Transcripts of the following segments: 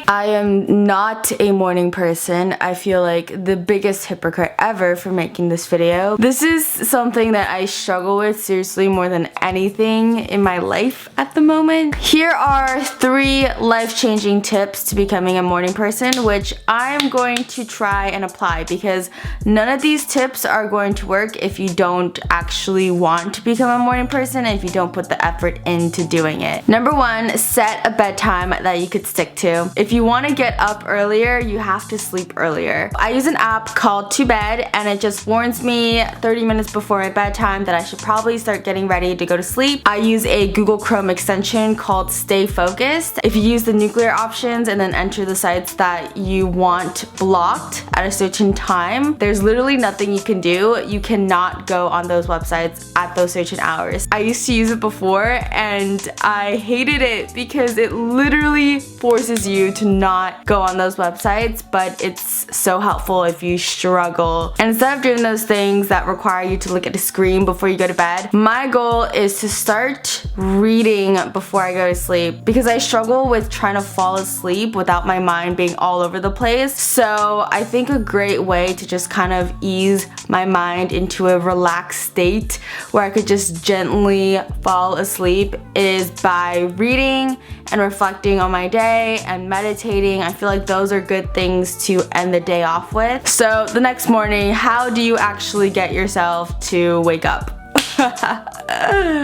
I am not a morning person. I feel like the biggest hypocrite ever for making this video. This is something that I struggle with seriously more than anything in my life at the moment. Here are 3 life-changing tips to becoming a morning person, which I'm going to try and apply because none of these tips are going to work if you don't actually want to become a morning person and if you don't put the effort into doing it. Number 1, set a bedtime that you could stick to. If you want to get up earlier, you have to sleep earlier. I use an app called To Bed and it just warns me 30 minutes before my bedtime that I should probably start getting ready to go to sleep. I use a Google Chrome extension called Stay Focused. If you use the nuclear options and then enter the sites that you want blocked at a certain time, there's literally nothing you can do. You cannot go on those websites at those certain hours. I used to use it before and I hated it because it literally forces you to not go on those websites, but it's so helpful if you struggle. And instead of doing those things that require you to look at a screen before you go to bed, my goal is to start reading before I go to sleep because I struggle with trying to fall asleep without my mind being all over the place. So I think a great way to just kind of ease my mind into a relaxed state where I could just gently fall asleep is by reading and reflecting on my day and meditating. I feel like those are good things to end the day off with. So the next morning, how do you actually get yourself to wake up?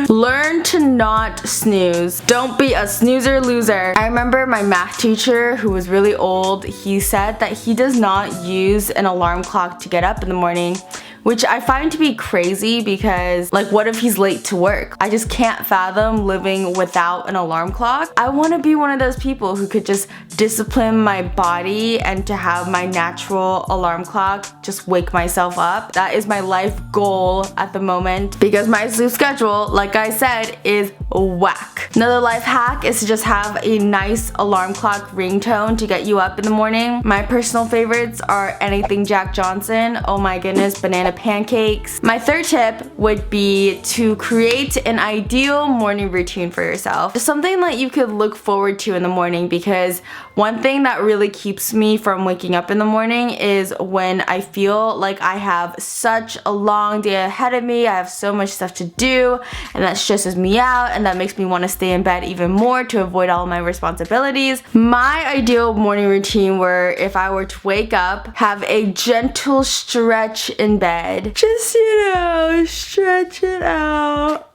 Learn to not snooze. Don't be a snoozer loser. I remember my math teacher who was really old, he said that he does not use an alarm clock to get up in the morning, which I find to be crazy because, like, what if he's late to work? I just can't fathom living without an alarm clock. I want to be one of those people who could just discipline my body and to have my natural alarm clock just wake myself up. That is my life goal at the moment because my sleep schedule, like I said, is whack. Another life hack is to just have a nice alarm clock ringtone to get you up in the morning. My personal favorites are anything Jack Johnson, oh my goodness, banana pancakes. My third tip would be to create an ideal morning routine for yourself. Just something that you could look forward to in the morning, because one thing that really keeps me from waking up in the morning is when I feel like I have such a long day ahead of me, I have so much stuff to do, and that stresses me out and that makes me want to stay in bed even more to avoid all my responsibilities. My ideal morning routine where if I were to wake up, have a gentle stretch in bed. Just, stretch it out.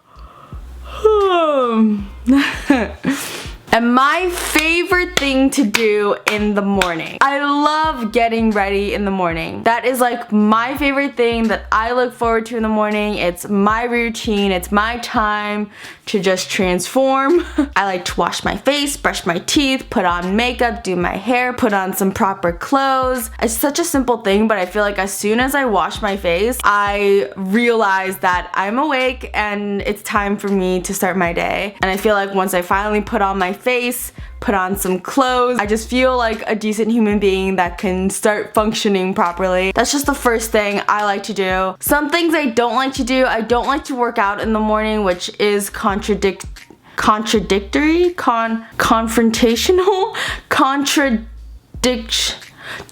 And my favorite thing to do in the morning. I love getting ready in the morning. That is like my favorite thing that I look forward to in the morning. It's my routine. It's my time to just transform. I like to wash my face, brush my teeth, put on makeup, do my hair, put on some proper clothes. It's such a simple thing, but I feel like as soon as I wash my face, I realize that I'm awake and it's time for me to start my day. And I feel like once I finally put on my face, put on some clothes, I just feel like a decent human being that can start functioning properly. That's just the first thing I like to do. Some things I don't like to do. I don't like to work out in the morning, which is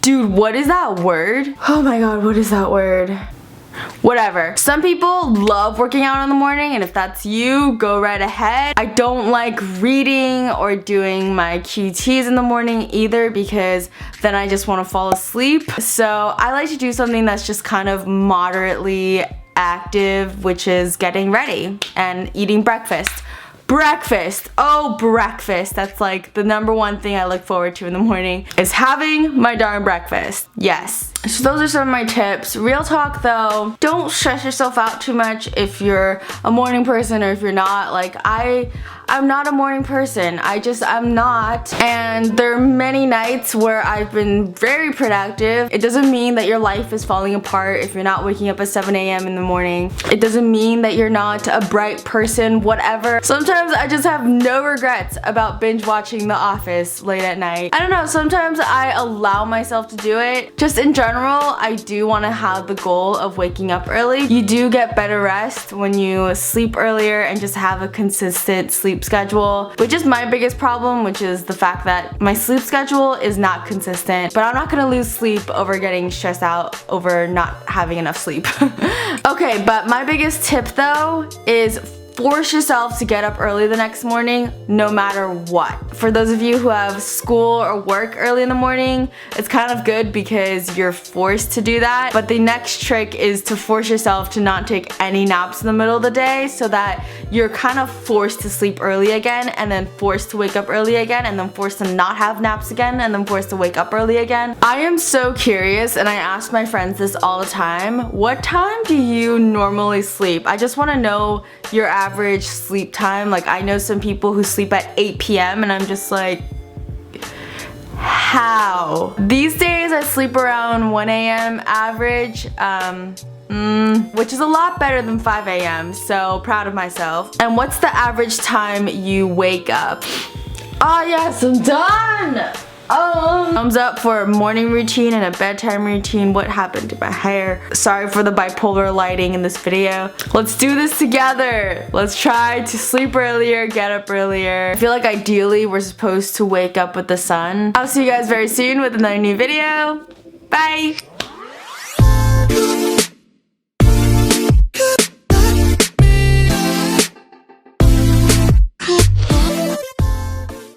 Dude, what is that word? Oh my god, what is that word? Whatever. Some people love working out in the morning, and if that's you, go right ahead. I don't like reading or doing my QTs in the morning either because then I just want to fall asleep. So I like to do something that's just kind of moderately active, which is getting ready and eating breakfast. Breakfast. Oh, breakfast. That's like the number one thing I look forward to in the morning is having my darn breakfast. Yes. So those are some of my tips. Real talk though, don't stress yourself out too much if you're a morning person or if you're not. Like I'm not a morning person. I'm not. And there are many nights where I've been very productive. It doesn't mean that your life is falling apart if you're not waking up at 7 a.m. in the morning. It doesn't mean that you're not a bright person, whatever. Sometimes I just have no regrets about binge watching The Office late at night. I don't know, sometimes I allow myself to do it. Just in general, I do want to have the goal of waking up early. You do get better rest when you sleep earlier and just have a consistent sleep sleep schedule, which is my biggest problem, which is the fact that my sleep schedule is not consistent. But I'm not gonna lose sleep over getting stressed out over not having enough sleep. Okay, but my biggest tip though is force yourself to get up early the next morning, no matter what. For those of you who have school or work early in the morning, it's kind of good because you're forced to do that. But the next trick is to force yourself to not take any naps in the middle of the day so that you're kind of forced to sleep early again, and then forced to wake up early again, and then forced to not have naps again, and then forced to wake up early again. I am so curious, and I ask my friends this all the time, what time do you normally sleep? I just want to know your average sleep time. Like, I know some people who sleep at 8 p.m. and I'm just like, how? These days I sleep around 1 a.m. average, which is a lot better than 5 a.m. So proud of myself. And what's the average time you wake up? Oh yes, I'm done! Thumbs up for a morning routine and a bedtime routine. What happened to my hair? Sorry for the bipolar lighting in this video. Let's do this together. Let's try to sleep earlier, get up earlier. I feel like ideally we're supposed to wake up with the sun. I'll see you guys very soon with another new video. Bye!